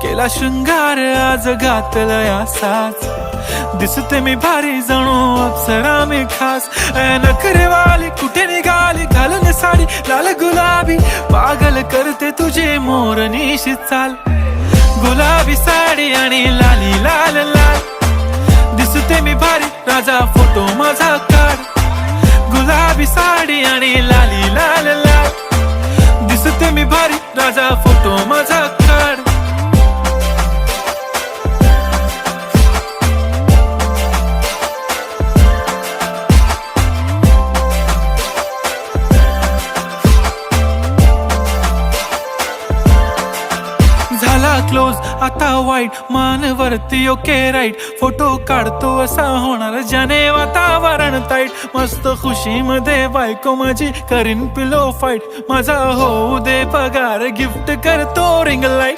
केला शृंगार आज घातला असाच, दिसते मी भारी जणू अप्सरा मी खास. नखरेवाली कुठे निघाली घालून साडी लाल गुलाबी, पागल करते तुझे मोरनीशी चाल. गुलाबी साडी आणि लाली लाल लाल, दिसते मी भारी राजा फोटो माझा काढ. गुलाबी साडी आणि लाली लाल लाल, दिसते मी भारी राजा फोटो माझा काढ. झाला क्लोज आता वाईट, मानवरती ओके राईट. फोटो काढतो असा होणार ज्याने वातावरण ताईट. मस्त खुशी मध्ये बायको माझी करीन पिलो फाईट. माझा होऊ दे पगार गिफ्ट करतो रिंग लाईट.